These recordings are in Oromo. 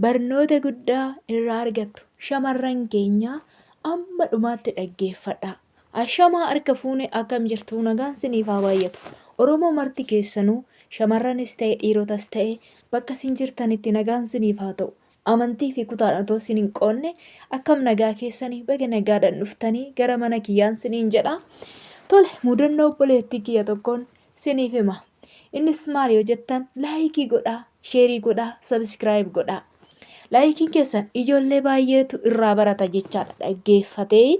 barnoota guddaa irraa argattu shamarran keenya amma dhumaatti dhaggeeffadhaa. Ashamaa harka fuune akkam jirtu nagaan siniif haa baay'atu. Oromoo marti keessanuu shamarranis ta'e dhiirotas ta'e bakka isin jirtanitti nagaan siniif haa ta'u. Amantii fi kutaan otoo isin hin qoonne akkam nagaa keessanii baga nagaadhaan dhuftanii gara mana kiyyaan siniin jedha. Tole mudannoo obboleettii kiyya tokkoon siniif hima. Innis maal yoo jettan laayikii godhaa, sheerii godhaa, sabskiraayib godhaa. Laayikiin keessan ijoollee baay'eetu irraa barata jechaadha dhaggeeffatee.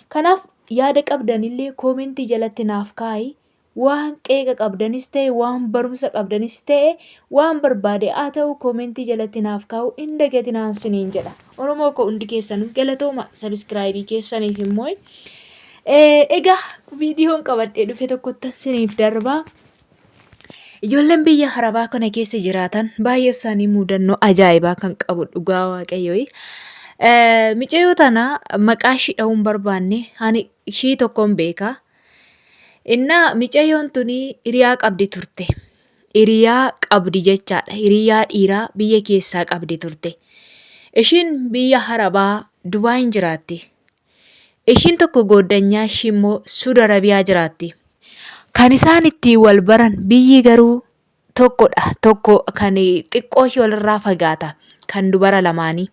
Kanaaf yaada qabdanillee koomentii jalatti naaf kaa'i. Waan qeeqa qabdanis ta'e, waan barumsa qabdanis ta'e, waan barbaade haa ta'u koomentii jalatti naaf kaa'u hin dagatinaan siniin jedha. Oromoo koo hundi keessanuu galatooma sabskiraayibii keessaniif immoo. Egaa viidiyoon qabadhee dhufe tokkottan siniif darbaa. Ijoolleen biyya Arabaa kana keessa jiraatan baay'ee isaanii mudannoo ajaa'ibaa kan qabu dhugaa waaqayyoo. Micayyoo tana maqaa ishii dha'uu hin barbaanne ani ishii tokkoon beeka. Innaa micayyoon tuni hiriyaa qabdi turte. Hiriyaa qabdi jechaadha. Hiriyaa dhiiraa biyya keessaa qabdi turte. Ishiin biyya Arabaa Dubaayin jiraatti. Ishiin tokko gooddanyaa ishii immoo Suudi Arabiyaa jiraatti. Kan isaan ittiin wal baran biyyi garuu tokkodha. Tokko kan xiqqoo ishee walirraa fagaata. Kan dubara lamaanii.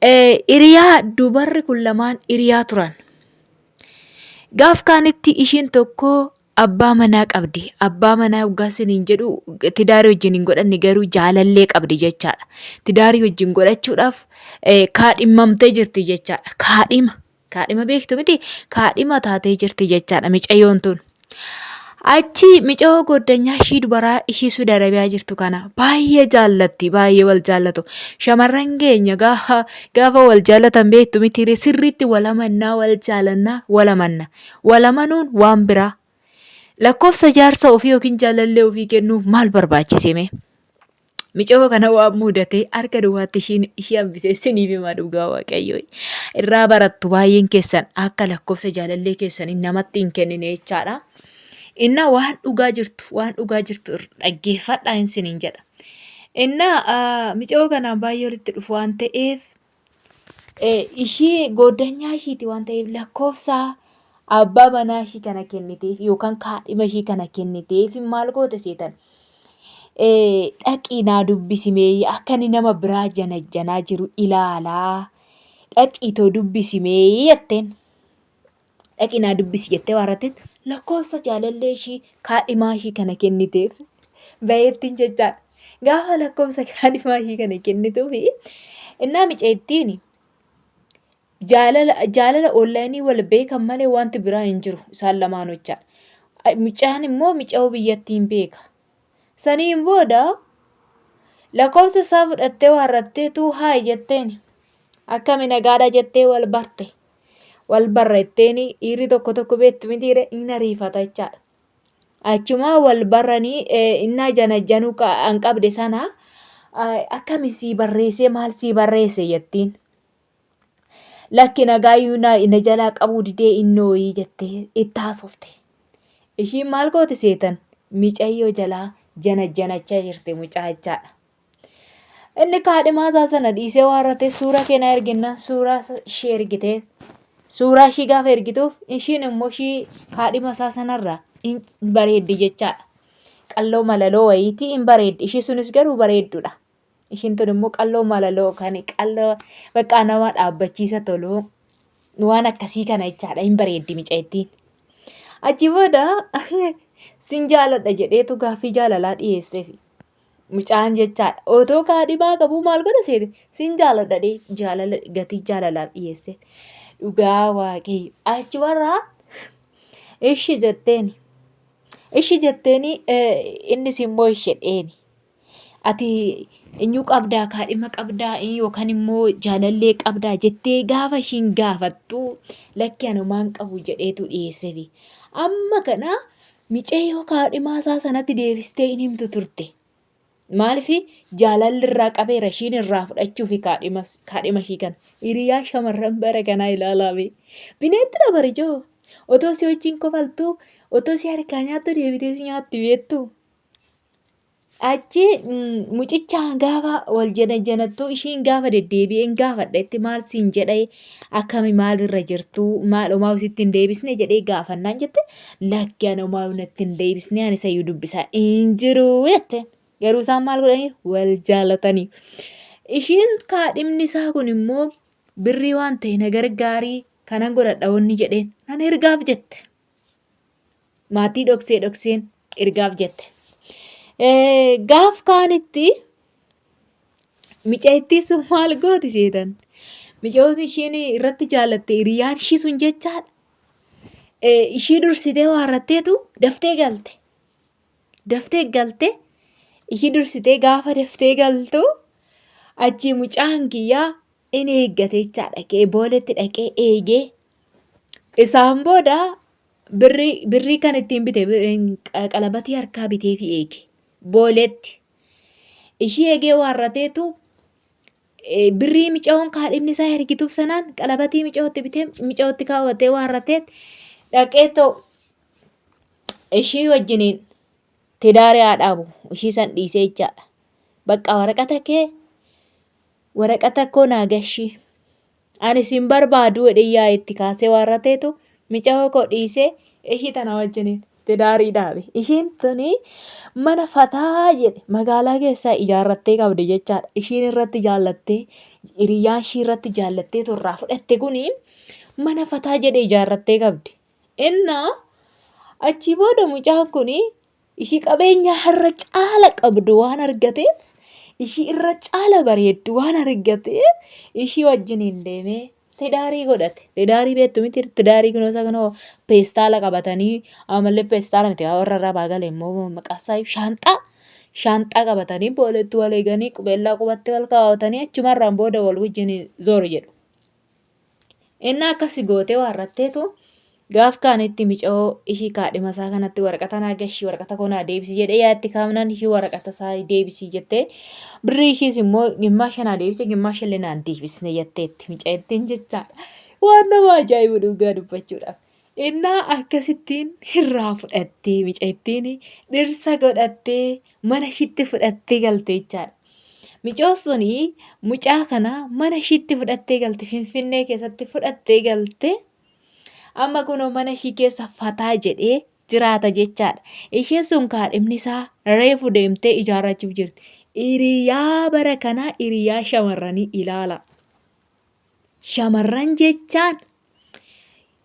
Hiriyaa dubarri kun lamaan hiriyaa turan. Gaaf kaanitti ishiin tokko abbaa manaa qabdi. Abbaa manaa waggaa siniin jedhu tidaarii wajjin hin godhanne garuu jaalallee qabdi jechaadha. Tidaarii wajjin godhachuudhaaf kaadhimamtee jirti jechaadha. Kaadhima beektu miti kaadhima taatee jirti jechaadha micayyoon tun. Achi micayyoo gooddanyaa ishii dubaraa ishii Suudi Arabiyaa jirtu kana baay'ee jaallatti, baay'ee wal jaallatu. Shamarran keenya gaafa wal jaallatan beektu miti sirriitti wal amannaa, wal jaalannaa, wal amanna. Wal amanuun waan biraa. Lakkoofsa jaarsa ofii yookiin jaalallee ofii kennuuf maal barbaachiseme? Micayyoo kana waan mudatee harka duwwaatti ishii hambisee siniif hima dhugaa waaqayyoo. Irraa barattu baay'een keessan akka lakkoofsa jaalallee keessanii namatti hin kennine jechaadha. Inna waan dhugaa jirtu dhaggeeffadhaa hin siniin jedha. Inna micayyoo kanaan baay'ee walitti dhufu waan ta'eef ishii gooddanyaa ishiiti waan ta'eef lakkoofsa abbaa manaa ishii kana kenniteef yookaan kaadhima ishii kana kenniteef maal goote seetan? Dhaqii naa dubbisimee akka inni nama biraa janajjanaa jiru ilaalaa. Dhaqii too dubbisimee jetteen. Dhaqii naa dubbisi jettee waarratteetu lakkoofsa jaalallee ishii kaadhimaa ishii kana kenniteef baay'eettiin jechaadha. Gaafa lakkoofsa kaadhimaa ishii kana kennituufi innaa micayyittiin jaalala onlaayinii wal beekan malee wanti biraa hin jiru isaan lamaan jechaadha. Mucaan immoo micayyoo biyyattiin beeka. Saniin booda lakkoofsa isaa fudhattee waarratteetu haay jetteen. Akkami nagaadha jettee wal barte. Wal barreetteen dhiirri tokko beektu mitiire inni ariifata jechaadha. Achumaa wal barranii innaa janajjanuu kan qabde sana akkami sii barreessee maal sii barreesse jettiin. Lakki nagaayyuu na jalaa qabuu didee innooyii jettee itti haasofte. Ishiin maal goote seetan micayyoo jalaa janajjanachaa jirti mucaa jechaadha. Inni kaadhimaa isaa sana dhiisee waarratee suura kenna erginnaan suuraa ishee ergitee. Suuraa ishii gaafa ergituuf ishiin immoo ishii kaadhima isaa sanarraa hin bareeddi jechaadha. Qalloo malaloo wayiitii hin bareeddi. Ishii sunis garuu bareeddudha. Ishiin tun immoo qalloo malaloo kan qalloo bakka nama dhaabbachiisa tolu waan akkasii kana jechaadha hin bareeddi micayyittiin. Achi booda sin jaaladha jedheetu gaaffii jaalalaa dhiyeesseef. Mucaan jechaadha. Otoo kaadhimaa qabuu maal godha seete sin jaaladha jaalala gatii jaalalaaf dhiyeesse. Dhugaa waaqayyo. Achi warraa ishi jetteeni innis immoo ishedheeni. Ati eenyu qabdaa kaadhima qabdaa yookaan immoo jaalallee qabdaa jettee gaafa ishiin gaafattu lakki anumaan qabu jedheetu dhiyeesseefi. Amma kana micayyoo kaadhimaa isaa sanatti deebistee hin himtu turte. Maaliif jaalalli irraa qabeera ishiin irraa fudhachuufi kaadhima ishii kana. Hiriyaa shamarran bara kanaa ilaalaa. Bineetti dabare joo. Otoo si wajjin kofaltuu, otoo si harkaa nyaattu deebitee si nyaatti beektu. Achi mucichaan gaafa wal janattuu ishiin gaafa deddeebi'een gaafadhetti maal siin jedhee akkami maalirra jirtu maal homaa sitti hin deebisne jedhee gaafannaan jette lakki ana homaa natti hin deebisne ani sayyuu dubbisaa hin jiru jette garuu isaan maal godhaniiru wal jaalatanii. Ishiin kaadhimni isaa kun immoo birrii waan ta'e na gargaarii kanan godhadha wanni jedheen nan ergaaf jette. Maatii dhokseen ergaaf jette. Gaaf kaanitti miceettii sun maal gooti seetan micooti ishiin irratti jaallatte hiriyaan ishii sun jechaadha. Ishii dursitee waarratteetu daftee galte ishii dursitee gaafa daftee galtu achi mucaan kiyyaa inni eeggate jechaadha booletti dhaqee eegee isaan booda birrii kan ittiin bite qalabatii harkaa bitee fi eege. Booletti ishii eegee waarrateetu birrii micaa'oon kaadhimni isaa ergituuf sanaan qalabatii micaa'otti bitee micaa'otti kaawwatee waarrateet dhaqeetoo ishii wajjiniin tidaarii haa dhaabu ishii san dhiisee jechaadha. Bakka waraqata koo naa gashii ani sin barbaadu jedhee itti kaasee waarrateetu micaa'oo koo dhiisee ishii tana wajjiniin tidaarii dhaabe. Ishiin tuni mana fataa jedhe magaalaa keessaa ijaarrattee qabdi jechaadha. Ishiin irratti jaallattee hiriyaan ishii irratti jaallattee turraa fudhatte kuni mana fataa jedhe ijaarrattee qabdi. Innaa achi booda mucaan kuni ishii qabeenya irra caala qabdu waan argateef ishii irra caala bareeddu waan argateef ishii wajjiniin deemee tidaarii godhate. Tidaarii beektu miti tidaarii kunuunsa kanoo peestaala qabatanii amallee peestaala miti warra irraa baagalee immoo maqaasaa shaanxaa qabatanii booletti wal eeganii qubeellaa qubatti wal kaawwatanii achumarraan booda wal wajjin zoru jedhu. Inni akkasi gootee waarratteetu gaaf kaanitti micaa'oo ishii kaadhima isaa kanatti waraqata naa gashii waraqata koo naa deebisi jedhee yaatti kaamnaan ishii waraqata isaa deebisii jettee birrii ishiis immoo gimmaasha naa deebise gimmaasha illee naan deebisne jetteetti micaa'ettiin jechaadha. Waan nama ajaa'ibu dhugaa dubbachuudhaaf. Innaa akkasittiin irraa fudhattee micaa'ettiin dhirsa godhattee mana ishiitti fudhattee galte jechaadha. Micoon suni mucaa kana mana ishiitti fudhattee galte Finfinnee keessatti fudhattee galte. Amma kunoo mana ishii keessa fataa jedhee jiraata jechaadha. Isheen sun kaadhimni isaa reefu deemtee ijaarrachuuf jirti. Hiriyaa bara kanaa hiriyaa shamarranii ilaala. Shamarran jechaan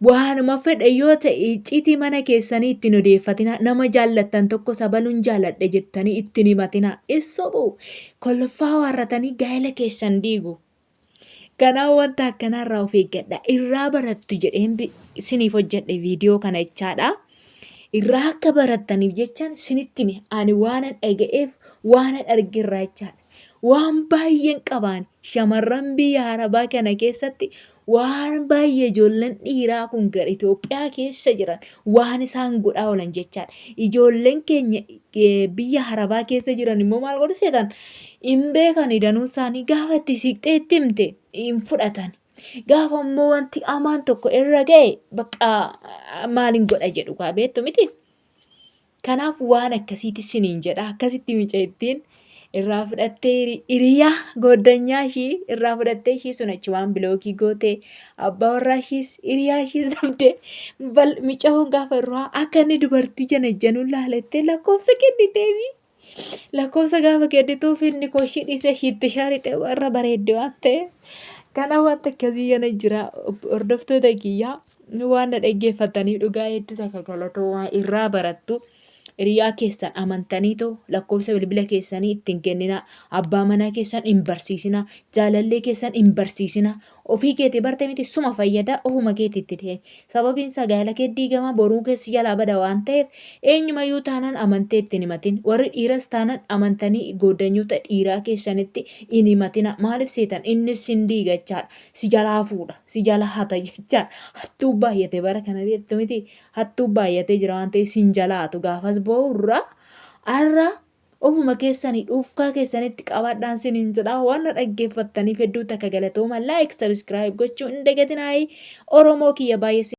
waanuma fedhe yoo ta'e icciitii mana keessanii ittiin odeeffatina nama jaallattan tokko sabaluun jaalladhe jettanii ittiin himatina. Issobuu kolfaa waarratanii gaa'ela keessan diigu. Kanaaf wanta akkanarraa of eeggadha. Irraa barattu jedheen isiniif hojjedhe viidiyoo kana jechaadha. Irraa akka barattaniif jechaan isinitti ani waanan dhaga'eef waanan argirraa jechaadha. Waan baay'een qabaan shamarran biyya Arabaa kana keessatti waan baay'ee ijoolleen dhiiraa kun gara Itoophiyaa keessa jiran waan isaan godhaa oolan jechaadha. Ijoolleen keenya biyya Arabaa keessa jiran immoo maal godhu seetan hin beekan danuu isaanii gaafa itti siqxee itti himte hin fudhatan. Gaafa immoo wanti amaan tokko irra ga'e bakka maaliin godha jedhu beektu miti. Kanaaf waan akkasiitti isiniin jedha akkasitti micaa'ettiin irraa fudhattee hiriyaa goddanyaa ishii irraa fudhattee ishii sun achi waan bilookii gootee abbaa warraa ishiis hiriyaa ishiis dhabdee micaa'oon gaafa irraa akka inni dubartii jana januun laalattee lakkoofsa kenniteefi. Lakkoofsa gaafa kennituuf inni koshii dhiisee ishiitti shaarixee warra bareedde waan ta'eef. Kana wanta akkasii yana jira hordoftoota kiyyaa waan na dhaggeeffataniif dhugaa hedduu takka galatoomaa irraa barattu. Hiriyaa keessan amantaniitoo lakkoofsa bilbila keessanii ittiin kennina. Abbaa manaa keessan hin barsiisina. Jaalallee keessan hin barsiisina. Ofii keetii barte miti suma fayyada ofuma keetiitti ta'e. Sababiin isaa gaa'ela kee diigama boruu keessi jalaa bada waan ta'eef eenyumayyuu taanaan amantee ittiin himatin. Warri dhiiras taanaan amantanii gooddanyoota dhiiraa keessanitti hin himatina. Maaliif seetan innis sin diiga jechaadha. Si jalaa fuudha. Si jala hata jechaadha. Hattuu baay'ate bara kana beektu miti. Hattuu baay'atee jira waan ta'eef sin jalaa hatu gaafas boorraa arra ofuma keessanii dhuufkaa keessanitti qabadhaan siniin jedha waan na dhaggeeffattaniif hedduu takka galatooma like subscribe gochuu hin dagatinaa Oromoo kiyya baay'ee